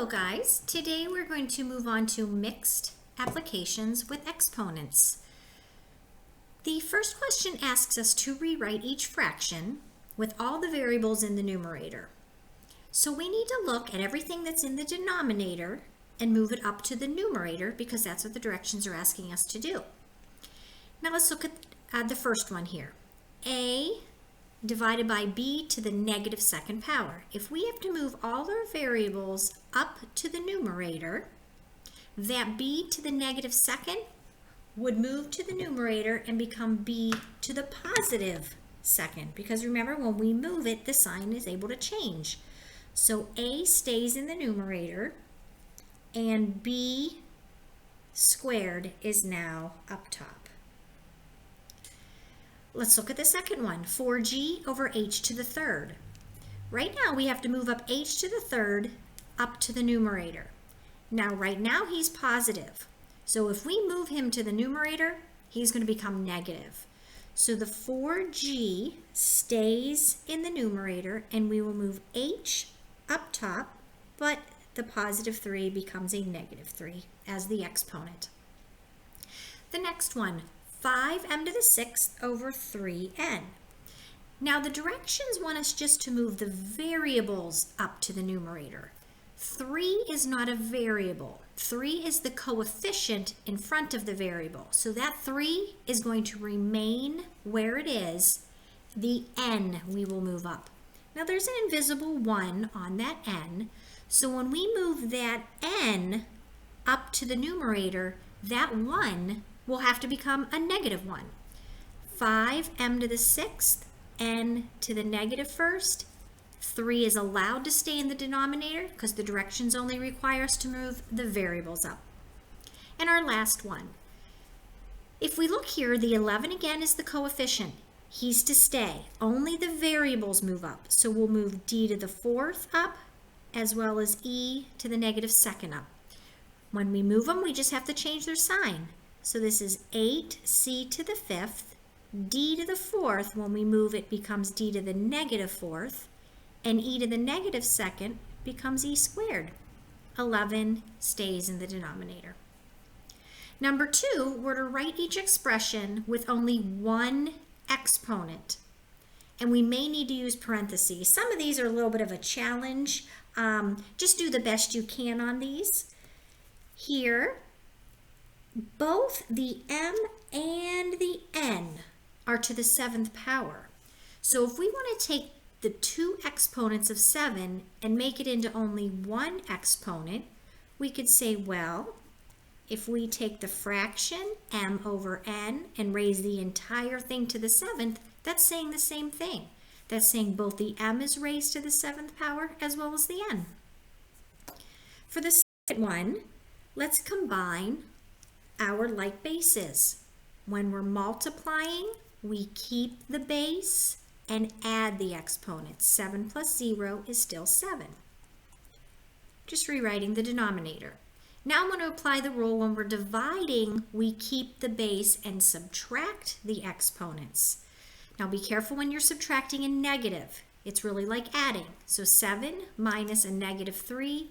Hello guys, today we're going to move on to mixed applications with exponents. The first question asks us to rewrite each fraction with all the variables in the numerator. So we need to look at everything that's in the denominator and move it up to the numerator because that's what the directions are asking us to do. Now let's look at the first one here. A divided by b to the negative second power. If we have to move all our variables up to the numerator, that b to the negative second would move to the numerator and become b to the positive second, because remember, when we move it, the sign is able to change. So a stays in the numerator and b squared is now up top. Let's look at the second one, 4g over h to the third. Right now we have to move up h to the third up to the numerator. Now right now he's positive. So if we move him to the numerator, he's going to become negative. So the 4g stays in the numerator and we will move h up top, but the positive 3 becomes a negative 3 as the exponent. The next one, 5m to the 6th over 3n. Now the directions want us just to move the variables up to the numerator. 3 is not a variable. 3 is the coefficient in front of the variable. So that 3 is going to remain where it is. The n we will move up. Now there's an invisible 1 on that n. So when we move that n up to the numerator, that 1 will have to become a negative 1. 5m to the 6th, n to the negative first. 3 is allowed to stay in the denominator because the directions only require us to move the variables up. And our last one. If we look here, the 11 again is the coefficient. He's to stay. Only the variables move up. So we'll move d to the 4th up as well as e to the negative 2nd up. When we move them, we just have to change their sign. So this is 8c to the 5th, d to the 4th, when we move it becomes d to the negative 4th, and e to the negative 2nd becomes e squared. 11 stays in the denominator. Number 2, we're to write each expression with only one exponent. And we may need to use parentheses. Some of these are a little bit of a challenge. Just do the best you can on these. Here, both the m and the n are to the 7th power. So if we want to take the two exponents of 7 and make it into only one exponent, we could say, well, if we take the fraction m over n and raise the entire thing to the 7th, that's saying the same thing. That's saying both the m is raised to the 7th power as well as the n. For the second one, let's combine our like bases. When we're multiplying, we keep the base and add the exponents. 7 plus 0 is still 7. Just rewriting the denominator. Now I'm going to apply the rule when we're dividing, we keep the base and subtract the exponents. Now be careful when you're subtracting a negative. It's really like adding. So 7 minus a negative 3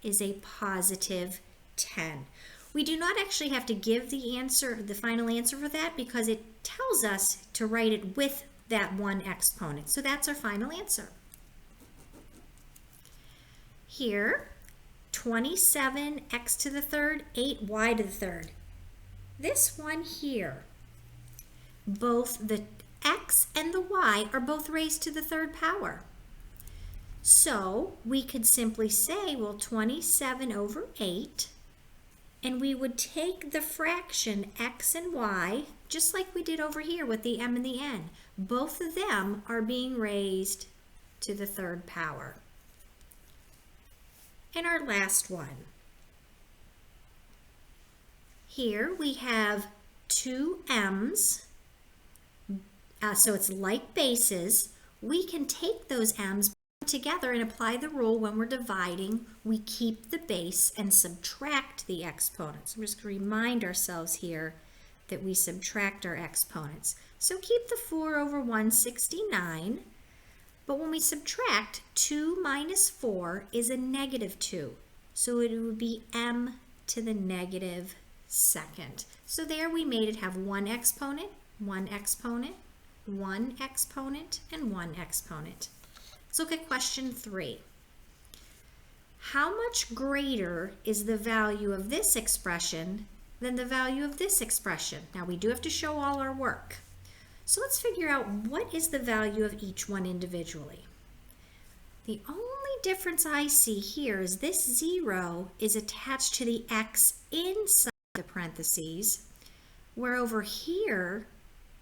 is a positive 10. We do not actually have to give the answer, the final answer for that, because it tells us to write it with that one exponent. So that's our final answer. Here, 27x to the third, 8y to the third. This one here, both the x and the y are both raised to the 3rd power. So we could simply say, well, 27 over 8, and we would take the fraction x and y, just like we did over here with the m and the n. Both of them are being raised to the 3rd power. And our last one. Here we have two m's, so it's like bases. We can take those m's together and apply the rule when we're dividing. We keep the base and subtract the exponents. We're just going to remind ourselves here that we subtract our exponents. So keep the 4 over 169, but when we subtract, 2 minus 4 is a negative 2. So it would be m to the negative second. So there we made it have one exponent, one exponent, one exponent, and one exponent. Let's look at question 3. How much greater is the value of this expression than the value of this expression? Now we do have to show all our work. So let's figure out what is the value of each one individually. The only difference I see here is this 0 is attached to the x inside the parentheses, where over here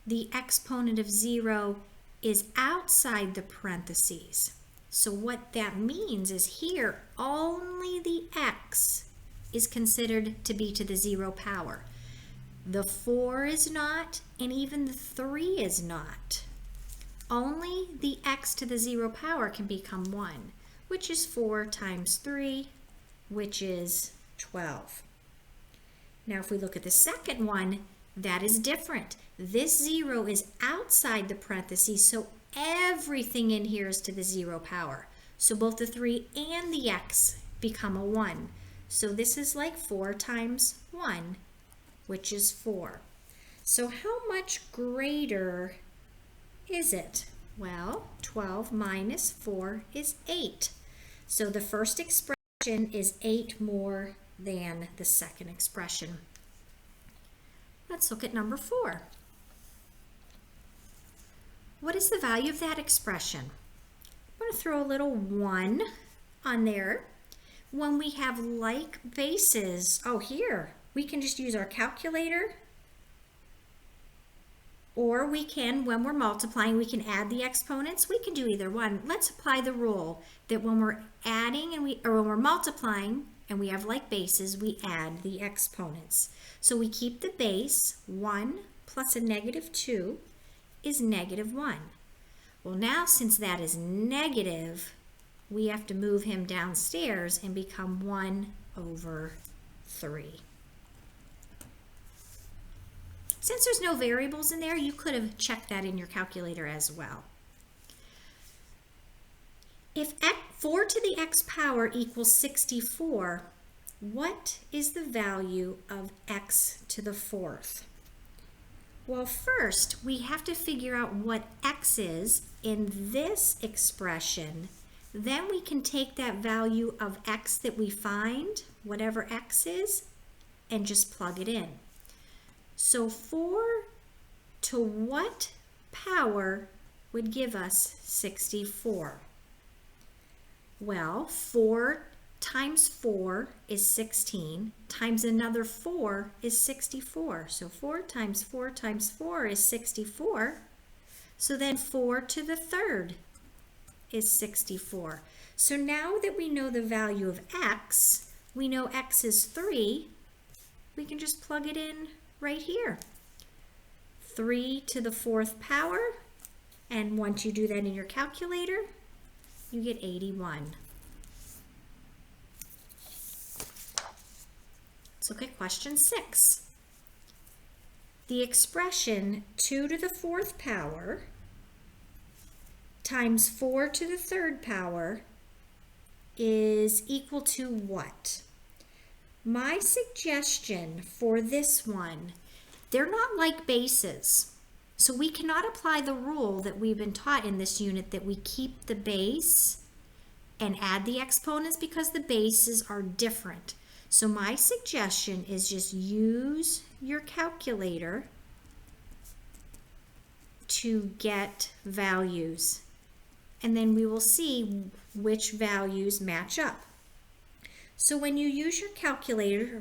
the exponent of 0 is outside the parentheses. So what that means is here only the x is considered to be to the 0 power. The 4 is not, and even the 3 is not. Only the x to the 0 power can become 1, which is 4 times 3, which is 12. Now if we look at the second one, that is different. This 0 is outside the parentheses, so everything in here is to the 0 power. So both the 3 and the x become a 1. So this is like 4 times 1, which is 4. So how much greater is it? Well, 12 minus 4 is 8. So the first expression is 8 more than the second expression. Let's look at number 4. What is the value of that expression? I'm going to throw a little 1 on there. When we have like bases, oh here, we can just use our calculator, or we can, when we're multiplying, we can add the exponents. We can do either one. Let's apply the rule that when we're adding and when we're multiplying and we have like bases, we add the exponents. So we keep the base. 1 plus a negative 2 is negative 1. Well, now since that is negative, we have to move him downstairs and become 1 over 3. Since there's no variables in there, you could have checked that in your calculator as well. If 4 to the x power equals 64, what is the value of x to the 4th? Well, first, we have to figure out what x is in this expression. Then we can take that value of x that we find, whatever x is, and just plug it in. So 4 to what power would give us 64? Well, 4 times 4 is 16, times another 4 is 64. So 4 times 4 times 4 is 64. So then 4 to the 3rd is 64. So now that we know the value of x, we know x is 3, we can just plug it in right here. 3 to the 4th power, and once you do that in your calculator, you get 81. Let's look at question 6. The expression 2 to the 4th power times 4 to the 3rd power is equal to what? My suggestion for this one, they're not like bases. So we cannot apply the rule that we've been taught in this unit that we keep the base and add the exponents because the bases are different. So my suggestion is just use your calculator to get values. And then we will see which values match up. So when you use your calculator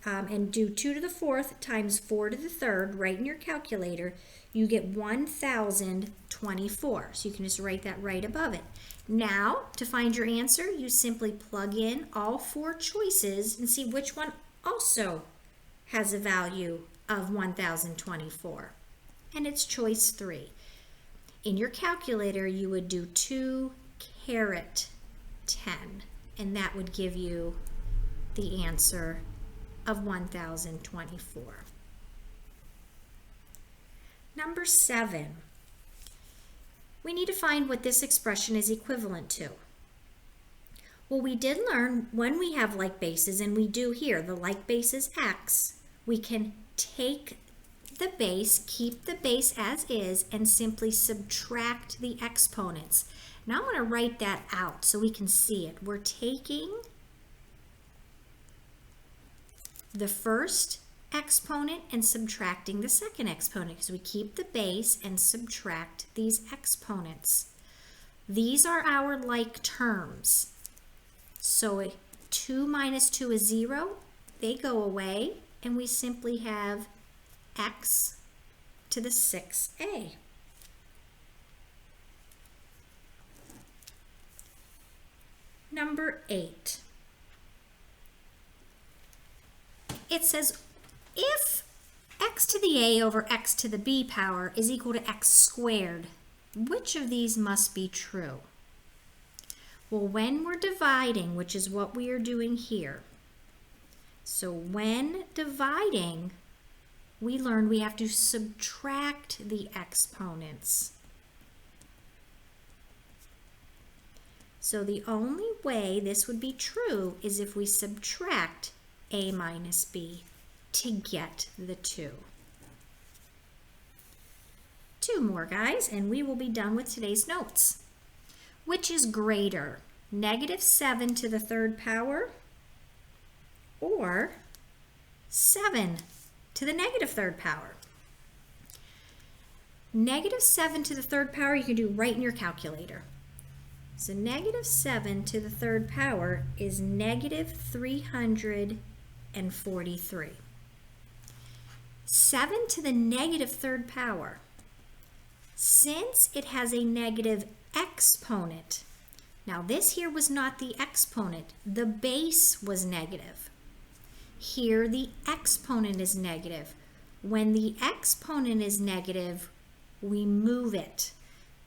and do 2 to the 4th times 4 to the 3rd, right in your calculator, you get 1024. So you can just write that right above it. Now, to find your answer, you simply plug in all 4 choices and see which one also has a value of 1024. And it's choice 3. In your calculator, you would do 2 caret 10. And that would give you the answer of 1024. Number 7. We need to find what this expression is equivalent to. Well, we did learn when we have like bases, and we do here, the like base is x, we can take the base, keep the base as is, and simply subtract the exponents. Now I'm going to write that out so we can see it. We're taking the first exponent and subtracting the second exponent because we keep the base and subtract these exponents. These are our like terms. So 2 minus 2 is 0. They go away, and we simply have x to the 6a. Number 8. It says if x to the a over x to the b power is equal to x squared, which of these must be true? Well, when we're dividing, which is what we are doing here, so when dividing, we learned we have to subtract the exponents. So the only way this would be true is if we subtract a minus b to get the 2. 2 more, guys, and we will be done with today's notes. Which is greater, -7 to the third power or 7 to the negative third power? -7 to the third power you can do right in your calculator. So -7 to the third power is -343. 7 to the negative third power, since it has a negative exponent. Now this here was not the exponent, the base was negative. Here the exponent is negative. When the exponent is negative, we move it.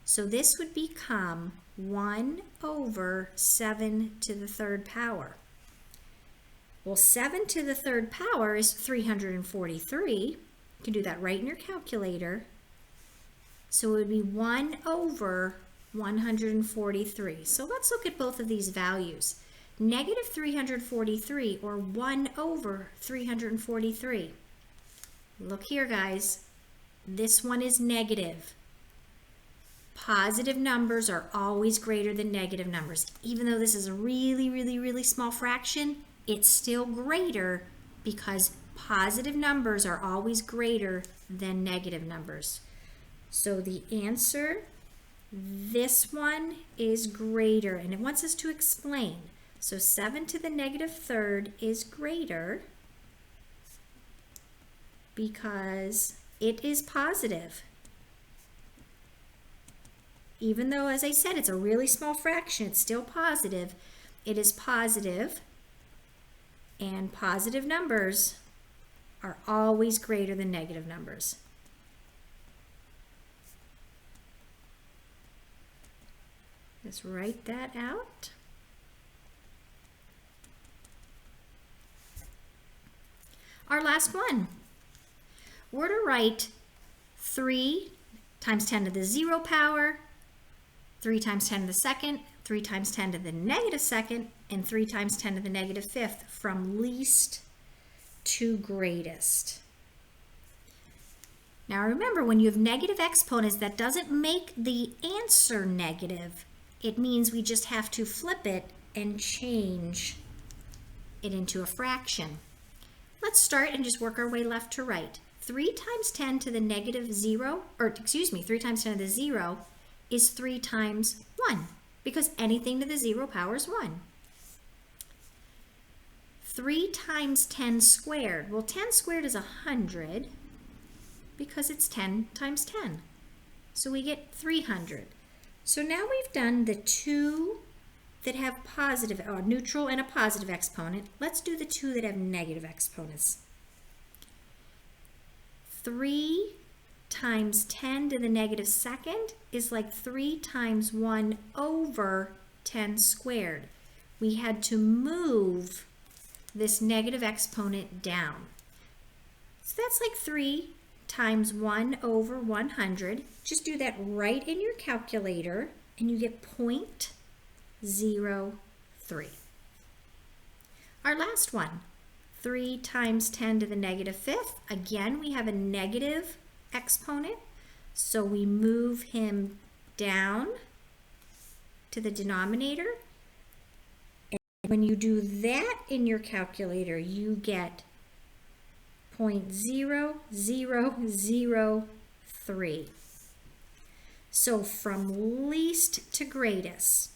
So this would become 1 over 7 to the third power. Well, 7 to the third power is 343. You can do that right in your calculator. So it would be 1 over 143. So let's look at both of these values. -343 or 1 over 343. Look here, guys. This one is negative. Positive numbers are always greater than negative numbers. Even though this is a really, really, really small fraction, it's still greater because positive numbers are always greater than negative numbers. So the answer, this one is greater, and it wants us to explain. So 7 to the negative third is greater because it is positive. Even though, as I said, it's a really small fraction, it's still positive. It is positive, and positive numbers are always greater than negative numbers. Let's write that out. Our last one. We're to write 3 times 10 to the 0 power, 3 times 10 to the second, 3 times 10 to the negative second, and 3 times 10 to the negative fifth from least to greatest. Now remember, when you have negative exponents, that doesn't make the answer negative. It means we just have to flip it and change it into a fraction. Let's start and just work our way left to right. 3 times 10 to the negative 0, or excuse me, 3 times 10 to the 0 is 3 times 1, because anything to the 0 power is 1. 3 times 10 squared. Well, 10 squared is 100 because it's 10 times 10. So we get 300. So now we've done the two that have positive or neutral and a positive exponent. Let's do the two that have negative exponents. 3 times 10 to the negative second is like 3 times 1 over 10 squared. We had to move this negative exponent down. So that's like 3 times 1 over 100. Just do that right in your calculator and you get 0.03. 3. Our last one, 3 times 10 to the negative 5th. Again, we have a negative exponent, so we move him down to the denominator. And when you do that in your calculator, you get 0.0003. So from least to greatest,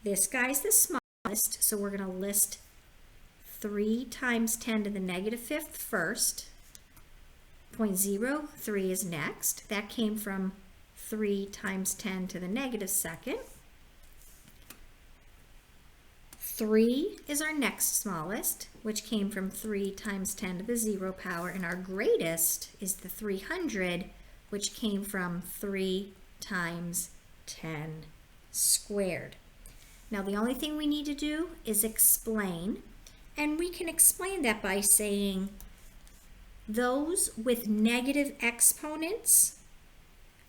this guy's the smallest, so we're going to list 3 times 10 to the negative 5th first. 0.03 is next. That came from 3 times 10 to the negative 2nd. 3 is our next smallest, which came from 3 times 10 to the 0 power, and our greatest is the 300, which came from 3 times 10 squared. Now the only thing we need to do is explain, and we can explain that by saying those with negative exponents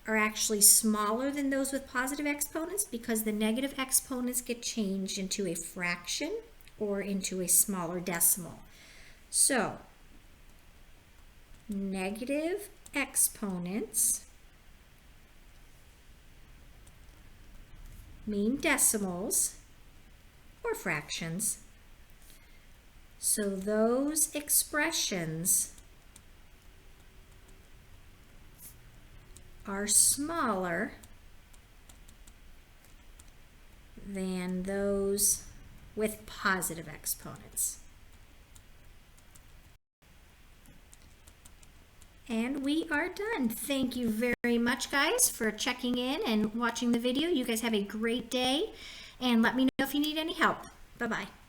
are actually smaller than those with positive exponents because the negative exponents get changed into a fraction or into a smaller decimal. So, negative exponents mean decimals or fractions. So those expressions are smaller than those with positive exponents. And we are done. Thank you very much, guys, for checking in and watching the video. You guys have a great day, and let me know if you need any help. Bye-bye.